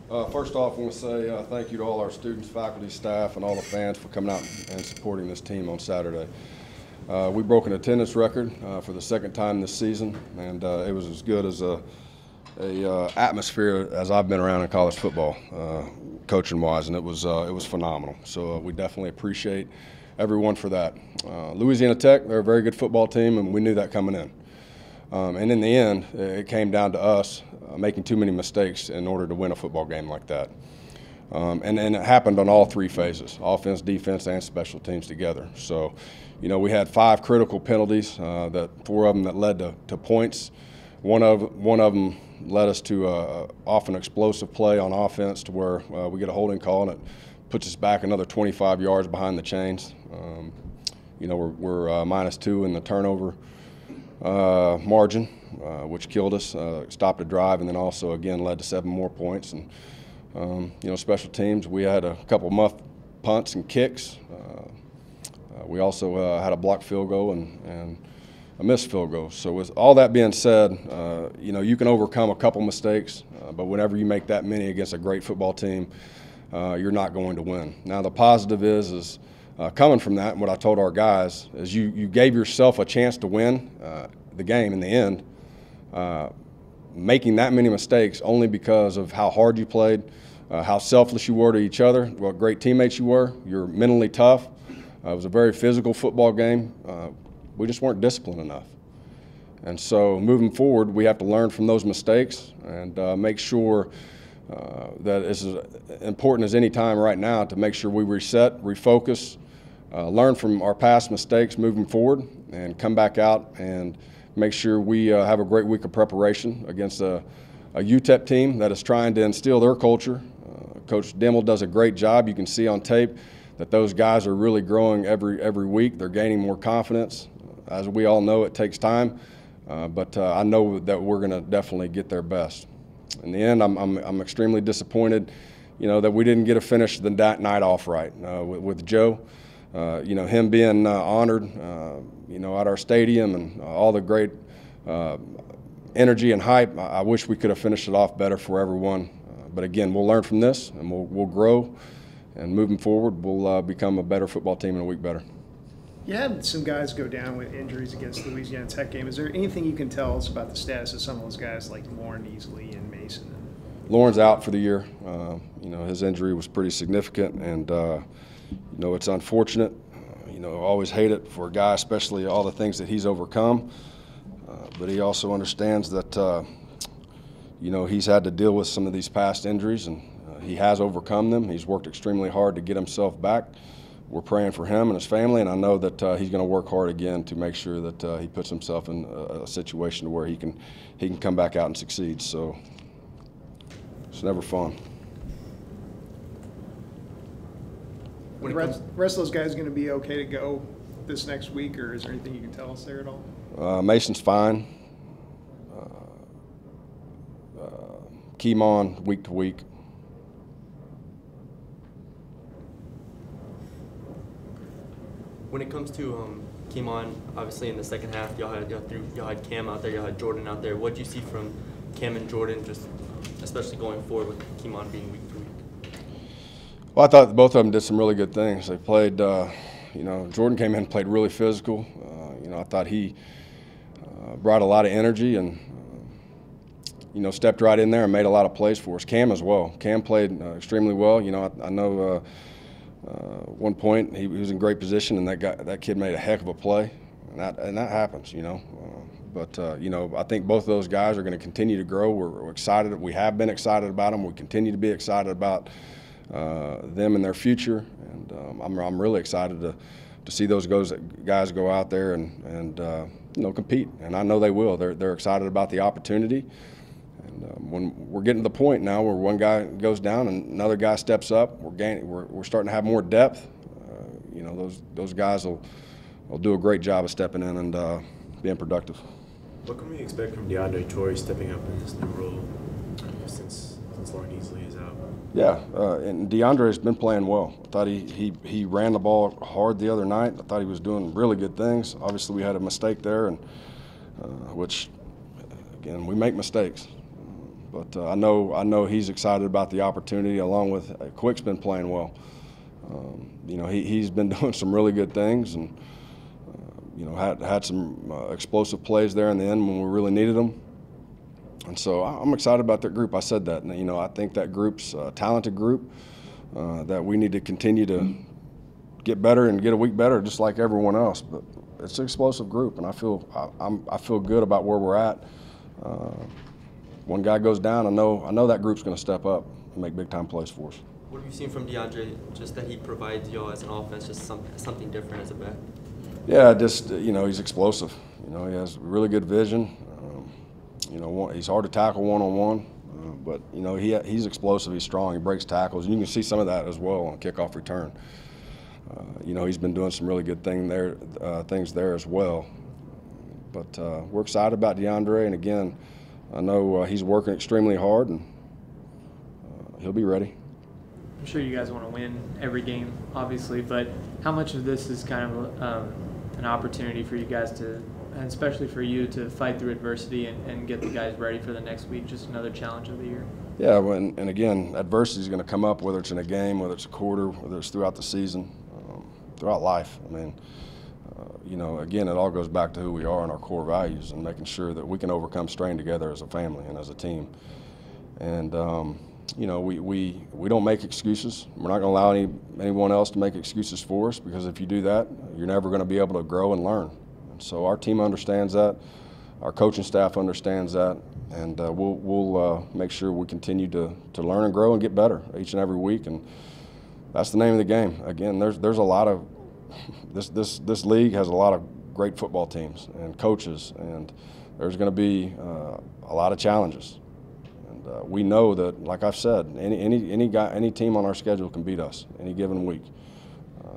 First off, I want to say thank you to all our students, faculty, staff, and all the fans for coming out and supporting this team on Saturday. We broke an attendance record for the second time this season, and it was as good as a atmosphere as I've been around in college football, coaching-wise, and it was phenomenal. So we definitely appreciate everyone for that. Louisiana Tech, they're a very good football team, and we knew that coming in. And in the end, it came down to us making too many mistakes in order to win a football game like that. And it happened on all three phases, offense, defense, and special teams together. So, you know, we had 5 critical penalties, 4 of them that led to points. One of them led us to off an explosive play on offense to where we get a holding call, and it puts us back another 25 yards behind the chains. You know, we're -2 in the turnover margin, which killed us, stopped a drive, and then also again led to 7 more points. And you know, special teams, we had a couple muff punts and kicks. We also had a blocked field goal and a missed field goal. So with all that being said, you know, you can overcome a couple mistakes, but whenever you make that many against a great football team, you're not going to win. Now the positive is coming from that, and what I told our guys is you gave yourself a chance to win the game in the end, making that many mistakes only because of how hard you played, how selfless you were to each other, what great teammates you were. You're mentally tough. It was a very physical football game. We just weren't disciplined enough. And so moving forward, we have to learn from those mistakes and make sure that it's as important as any time right now to make sure we reset, refocus, learn from our past mistakes moving forward, and come back out and make sure we have a great week of preparation against a UTEP team that is trying to instill their culture. Coach Dimmel does a great job. You can see on tape that those guys are really growing every week. They're gaining more confidence. As we all know, it takes time, but I know that we're going to definitely get their best. In the end, I'm extremely disappointed, you know, that we didn't get to finish the night off right with Joe. You know, him being honored, you know, at our stadium and all the great energy and hype. I wish we could have finished it off better for everyone. But again, we'll learn from this, and we'll grow, and moving forward, we'll become a better football team and a week better. You had some guys go down with injuries against the Louisiana Tech game. Is there anything you can tell us about the status of some of those guys like Lauren Easley and Mason? Lauren's out for the year. You know, his injury was pretty significant, and you know, it's unfortunate. You know, I always hate it for a guy, especially all the things that he's overcome. But he also understands that, you know, he's had to deal with some of these past injuries, and he has overcome them. He's worked extremely hard to get himself back. We're praying for him and his family, and I know that he's going to work hard again to make sure that he puts himself in a situation where he can come back out and succeed. So it's never fun. The rest of those guys going to be okay to go this next week, or is there anything you can tell us there at all? Mason's fine. Keemon week to week. When it comes to Keemon, obviously in the second half, y'all had Cam out there, y'all had Jordan out there. What do you see from Cam and Jordan, just especially going forward with Keemon being week to week? Well, I thought both of them did some really good things. They played, you know, Jordan came in and played really physical. You know, I thought he brought a lot of energy and, you know, stepped right in there and made a lot of plays for us. Cam as well. Cam played extremely well. You know, I know one point he was in great position, and that kid made a heck of a play, and that happens, you know. But you know, I think both of those guys are going to continue to grow. We're excited. We have been excited about them. We continue to be excited about them and their future, and I'm really excited to see those guys go out there and you know, compete. And I know they will. They're excited about the opportunity. And when we're getting to the point now where one guy goes down and another guy steps up, we're starting to have more depth. You know, those guys will do a great job of stepping in and being productive. What can we expect from DeAndre Troy stepping up in this new role since Lauren Easley is out? Yeah, and DeAndre's been playing well. I thought he ran the ball hard the other night. I thought he was doing really good things. Obviously, we had a mistake there, and which, again, we make mistakes. But I know he's excited about the opportunity. Along with Quick's been playing well. You know, he's been doing some really good things, and you know, had some explosive plays there in the end when we really needed them. And so I'm excited about that group. I said that, and you know, I think that group's a talented group that we need to continue to get better and get a week better, just like everyone else. But it's an explosive group, and I feel good about where we're at. One guy goes down, I know that group's going to step up and make big time plays for us. What have you seen from DeAndre? Just that he provides y'all as an offense, just something different as a back. Yeah, just you know, he's explosive. You know, he has really good vision. You know, he's hard to tackle one-on-one, but you know, he's explosive. He's strong. He breaks tackles, and you can see some of that as well on kickoff return. You know, he's been doing some really good things there as well. But we're excited about DeAndre, and again, I know he's working extremely hard, and he'll be ready. I'm sure you guys want to win every game, obviously, but how much of this is kind of an opportunity for you guys to, and especially for you, to fight through adversity and get the guys ready for the next week, just another challenge of the year? Yeah, and again, adversity is going to come up, whether it's in a game, whether it's a quarter, whether it's throughout the season, throughout life. I mean, you know, again, it all goes back to who we are and our core values, and making sure that we can overcome strain together as a family and as a team. And you know, we don't make excuses. We're not going to allow anyone else to make excuses for us, because if you do that, you're never going to be able to grow and learn. And so our team understands that, our coaching staff understands that, and we'll make sure we continue to learn and grow and get better each and every week. And that's the name of the game. Again, there's a lot of this league has a lot of great football teams and coaches, and there's going to be a lot of challenges. We know that, like I've said, any team on our schedule can beat us any given week.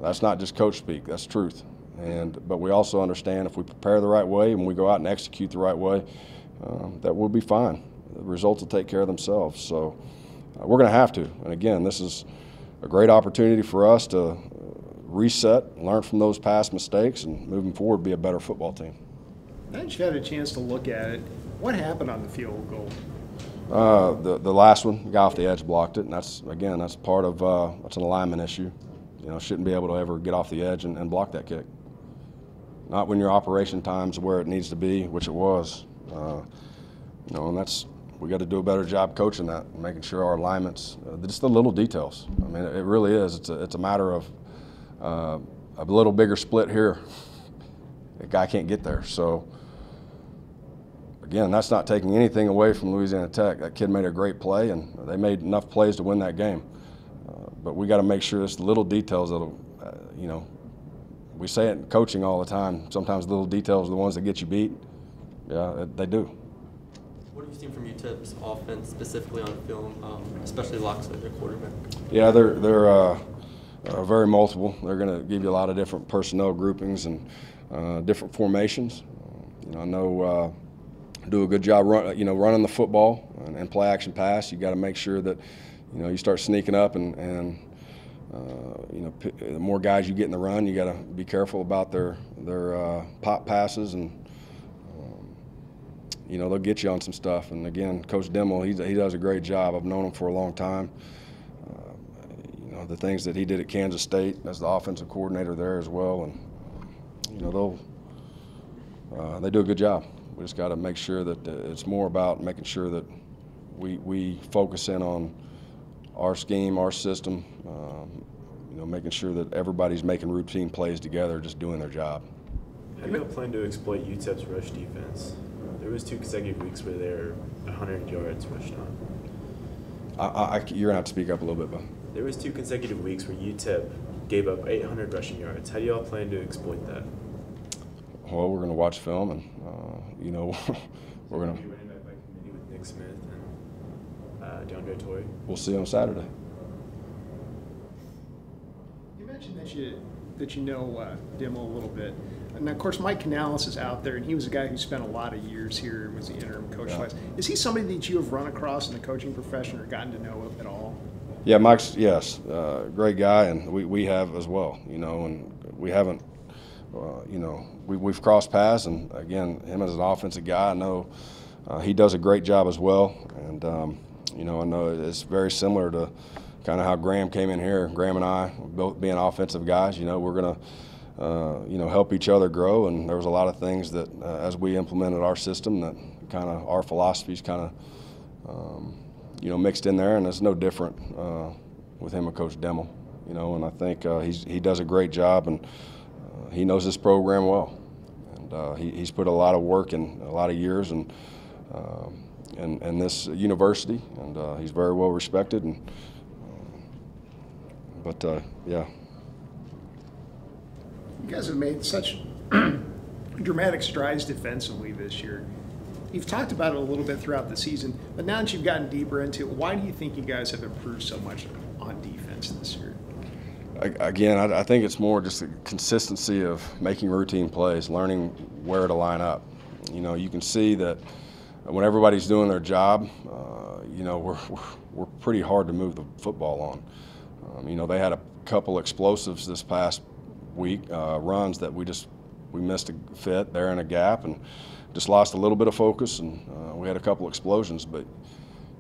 That's not just coach speak, that's truth. But we also understand if we prepare the right way and we go out and execute the right way, that we'll be fine. The results will take care of themselves. So we're going to have to. And again, this is a great opportunity for us to reset, learn from those past mistakes, and moving forward be a better football team. Now that you've had a chance to look at it, what happened on the field goal? The last one, the guy off the edge blocked it, and that's part of that's an alignment issue. You know, shouldn't be able to ever get off the edge and block that kick. Not when your operation time's where it needs to be, which it was. You know, and we got to do a better job coaching that, and making sure our alignments, just the little details. I mean, it really is. It's a matter of a little bigger split here. The guy can't get there, so. Again, that's not taking anything away from Louisiana Tech. That kid made a great play, and they made enough plays to win that game. But we got to make sure it's the little details that'll, you know, we say it in coaching all the time. Sometimes little details are the ones that get you beat. Yeah, they do. What have you seen from UTEP's offense, specifically on film, especially Loxley, their quarterback? Yeah, they're very multiple. They're going to give you a lot of different personnel groupings and different formations. You know, I know. Do a good job running the football and play action pass. You got to make sure that you start sneaking up and the more guys you get in the run, you got to be careful about their pop passes, and they'll get you on some stuff. And again, Coach Dimmel, he does a great job. I've known him for a long time. The things that he did at Kansas State as the offensive coordinator there as well, and they do a good job. We just got to make sure that it's more about making sure that we focus in on our scheme, our system, making sure that everybody's making routine plays together, just doing their job. How do you plan to exploit UTEP's rush defense? There was 2 consecutive weeks where they're 100 yards rushed on. You're going to have to speak up a little bit, but. There was 2 consecutive weeks where UTEP gave up 800 rushing yards. How do y'all plan to exploit that? Well, we're going to watch film, and we're going to. Be running back by committee with Nick Smith and DeAndre Torrey. We'll see on Saturday. You mentioned that you know Dimmel a little bit, and of course Mike Canales is out there, and he was a guy who spent a lot of years here and was the interim coach. Yeah. Is he somebody that you have run across in the coaching profession or gotten to know at all? Yeah, Mike's great guy, and we have as well. And we haven't. We've crossed paths, and again, him as an offensive guy, I know he does a great job as well. And you know, I know it's very similar to kind of how Graham came in here. Graham and I, both being offensive guys, you know, we're going to, you know, help each other grow. And there was a lot of things that, as we implemented our system, that kind of our philosophies kind of, you know, mixed in there. And it's no different with him and Coach Demmel, you know. And I think he does a great job, and he knows this program well. And he's put a lot of work in a lot of years, and this university, and he's very well respected. And yeah. You guys have made such dramatic strides defensively this year. You've talked about it a little bit throughout the season, but now that you've gotten deeper into it, why do you think you guys have improved so much on defense this year? Again, I think it's more just the consistency of making routine plays, learning where to line up. You know, you can see that when everybody's doing their job, you know, we're pretty hard to move the football on. You know, they had a couple explosives this past week, runs that we missed a fit there in a gap and just lost a little bit of focus, and we had a couple explosions. But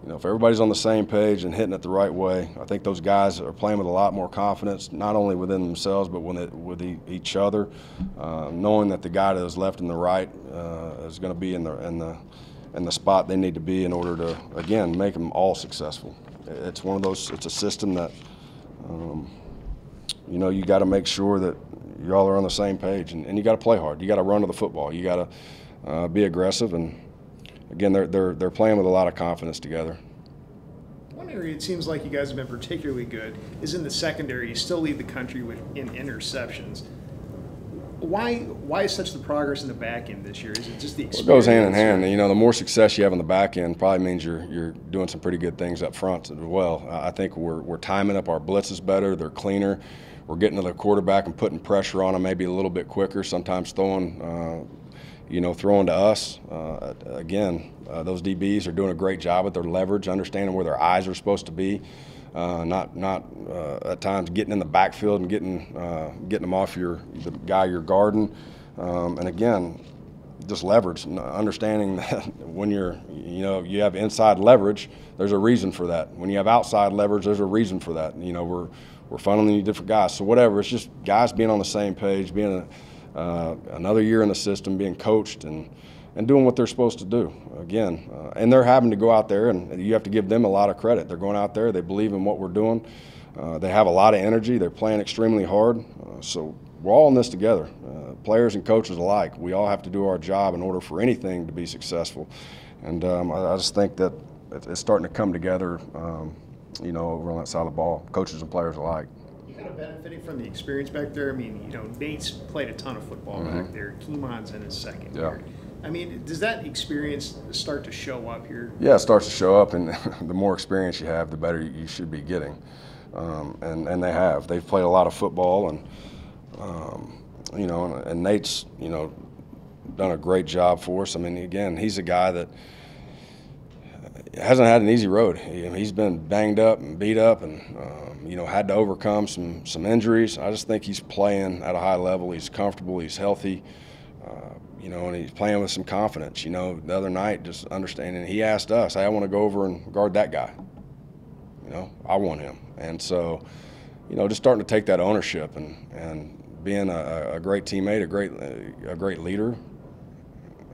you know, if everybody's on the same page and hitting it the right way, I think those guys are playing with a lot more confidence, not only within themselves but with each other, knowing that the guy that is left and the right is going to be in the spot they need to be in order to, again, make them all successful. It's one of those. It's a system that, you know, you got to make sure that y'all are on the same page, and you got to play hard. You got to run to the football. You got to be aggressive, and again, they're playing with a lot of confidence together. One area it seems like you guys have been particularly good is in the secondary. You still lead the country in interceptions. Why is such the progress in the back end this year? Is it just the experience? It goes hand in hand. You know, the more success you have in the back end probably means you're doing some pretty good things up front as well. I think we're timing up our blitzes better. They're cleaner. We're getting to the quarterback and putting pressure on them maybe a little bit quicker. Sometimes throwing to us. Again, those DBs are doing a great job with their leverage, understanding where their eyes are supposed to be. Not at times getting in the backfield and getting them off the guy you're guarding, and again, just leverage. Understanding that when you have inside leverage, there's a reason for that. When you have outside leverage, there's a reason for that. You know, we're funneling different guys. So whatever, it's just guys being on the same page, being another year in the system, being coached and doing what they're supposed to do. Again, and they're having to go out there, and you have to give them a lot of credit. They're going out there, they believe in what we're doing. They have a lot of energy. They're playing extremely hard. So we're all in this together, players and coaches alike. We all have to do our job in order for anything to be successful. And I just think that it's starting to come together, you know, over on that side of the ball, coaches and players alike. You kind of benefiting from the experience back there. I mean, you know, Nate's played a ton of football back there. Keemon's in his second year. I mean, does that experience start to show up here? Yeah, it starts to show up, and the more experience you have, the better you should be getting. And they have. They've played a lot of football, and you know, and Nate's, you know, done a great job for us. I mean, again, he's a guy that hasn't had an easy road. He's been banged up and beat up, and you know, had to overcome some injuries. I just think he's playing at a high level. He's comfortable. He's healthy. You know, and he's playing with some confidence. You know, the other night, just understanding, he asked us, hey, I want to go over and guard that guy. You know, I want him. And so, you know, just starting to take that ownership and being a great teammate, a great leader.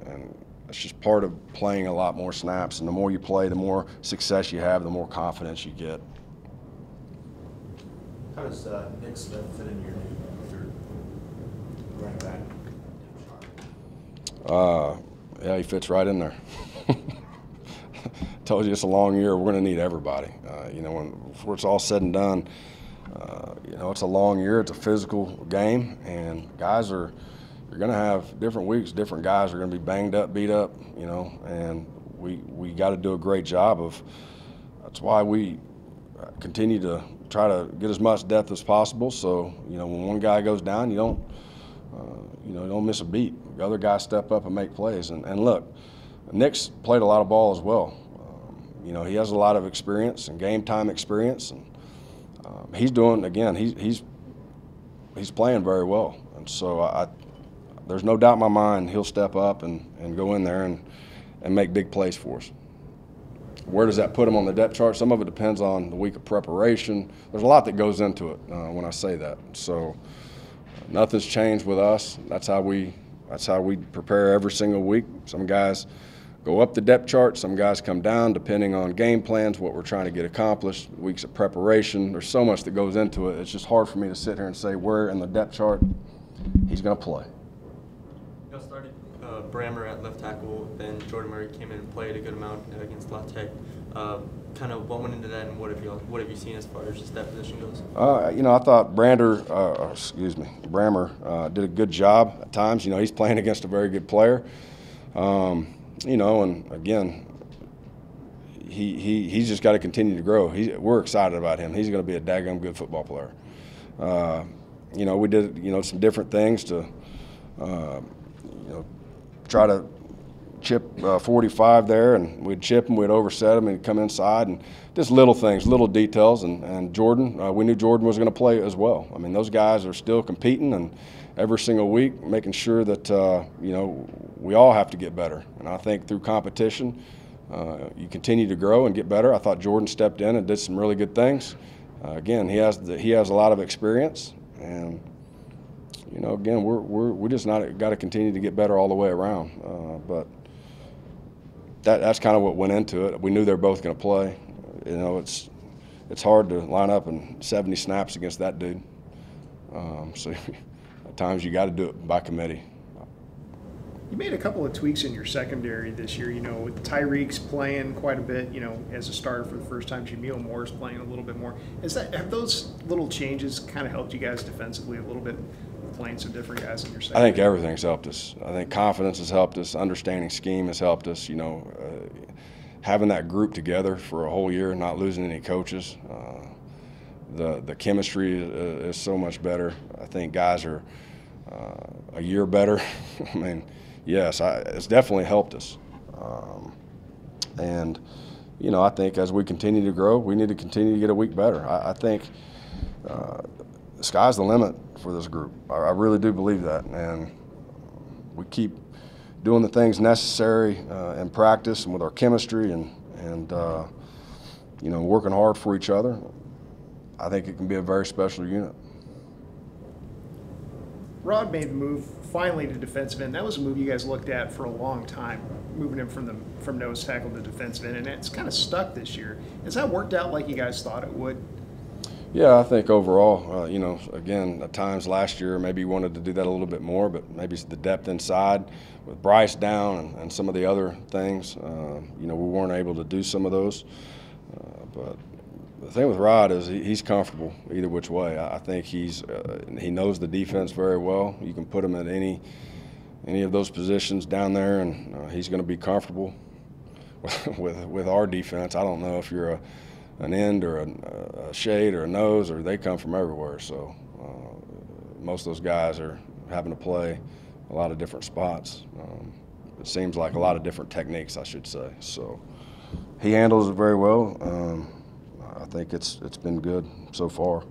And it's just part of playing a lot more snaps. And the more you play, the more success you have, the more confidence you get. How does Nick Smith fit in your running back? Yeah, he fits right in there. Told you it's a long year. We're going to need everybody. You know, before it's all said and done, you know, it's a long year. It's a physical game, and you're going to have different weeks. Different guys are going to be banged up, beat up. You know, and we got to do a great job of. That's why we continue to try to get as much depth as possible. So you know, when one guy goes down, you don't miss a beat. The other guys step up and make plays. And look, Nick's played a lot of ball as well. You know, he has a lot of experience and game time experience, and he's doing, again, he's playing very well. And so there's no doubt in my mind he'll step up and go in there and and make big plays for us. Where does that put them on the depth chart? Some of it depends on the week of preparation. There's a lot that goes into it when I say that. So nothing's changed with us. That's how we prepare every single week. Some guys go up the depth chart, some guys come down depending on game plans, what we're trying to get accomplished, weeks of preparation. There's so much that goes into it. It's just hard for me to sit here and say where in the depth chart he's going to play. You all started Brammer at left tackle, then Jordan Murray came in and played a good amount against La Tech. Kind of what went into that, and what have you seen as far as just that position goes? You know, I thought Brammer did a good job at times. You know, he's playing against a very good player. You know, and again, he's just got to continue to grow. We're excited about him. He's going to be a daggum good football player. You know, we did some different things to try to chip 45 there, and we'd chip him, we'd overset him, and he'd come inside, and just little things, little details. And Jordan, we knew Jordan was going to play as well. I mean, those guys are still competing, and every single week making sure that you know, we all have to get better. And I think through competition, you continue to grow and get better. I thought Jordan stepped in and did some really good things. Again, he has a lot of experience, and you know, again, we just got to continue to get better all the way around. But that's kind of what went into it. We knew they're both going to play. You know, it's hard to line up in 70 snaps against that dude. So at times you got to do it by committee. You made a couple of tweaks in your secondary this year, you know, with Tyreek's playing quite a bit, you know, as a starter for the first time. Jameel Moore's playing a little bit more. Have those little changes kind of helped you guys defensively a little bit, playing some different guys in your secondary? I think everything's helped us. I think confidence has helped us. Understanding scheme has helped us. You know, having that group together for a whole year, not losing any coaches. The chemistry is so much better. I think guys are a year better. I mean, yes, it's definitely helped us. And, you know, I think as we continue to grow, we need to continue to get a week better. I think the sky's the limit for this group. I really do believe that. And we keep doing the things necessary in practice and with our chemistry and you know, working hard for each other. I think it can be a very special unit. Rod made the move finally to defensive end. That was a move you guys looked at for a long time, moving him from nose tackle to defensive end, and it's kind of stuck this year. Has that worked out like you guys thought it would? Yeah, I think overall, you know, again, at times last year maybe you wanted to do that a little bit more, but maybe it's the depth inside with Bryce down and some of the other things. You know, we weren't able to do some of those. But the thing with Rod is he's comfortable either which way. I think he knows the defense very well. You can put him at any of those positions down there, and he's going to be comfortable with our defense. I don't know if you're an end or a shade or a nose, or they come from everywhere. So most of those guys are having to play a lot of different spots. It seems like a lot of different techniques, I should say. So he handles it very well. I think it's been good so far.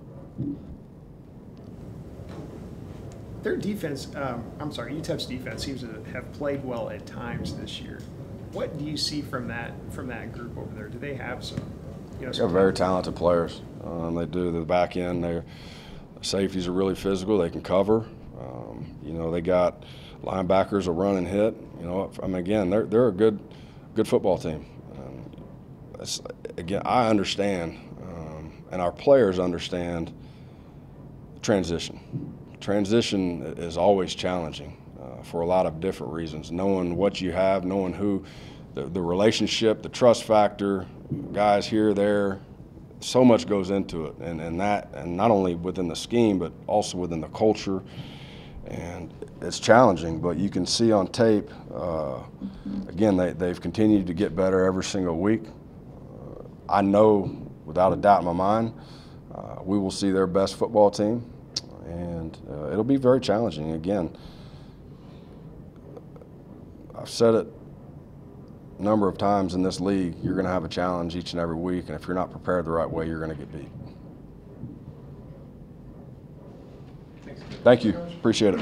Their defense, UTEP's defense seems to have played well at times this year. What do you see from that group over there? Do they have some? You know, they're very talented players. They do. The back end, their safeties are really physical. They can cover. You know, they got linebackers a run and hit. You know, I mean, again, they're a good football team. Again, I understand, and our players understand transition. Transition is always challenging for a lot of different reasons. Knowing what you have, knowing who, the relationship, the trust factor, guys here, there, so much goes into it, and not only within the scheme, but also within the culture. And it's challenging, but you can see on tape, again, they've continued to get better every single week. I know without a doubt in my mind, we will see their best football team, and it'll be very challenging. Again, I've said it a number of times in this league, you're going to have a challenge each and every week, and if you're not prepared the right way, you're going to get beat. Thank you. Appreciate it.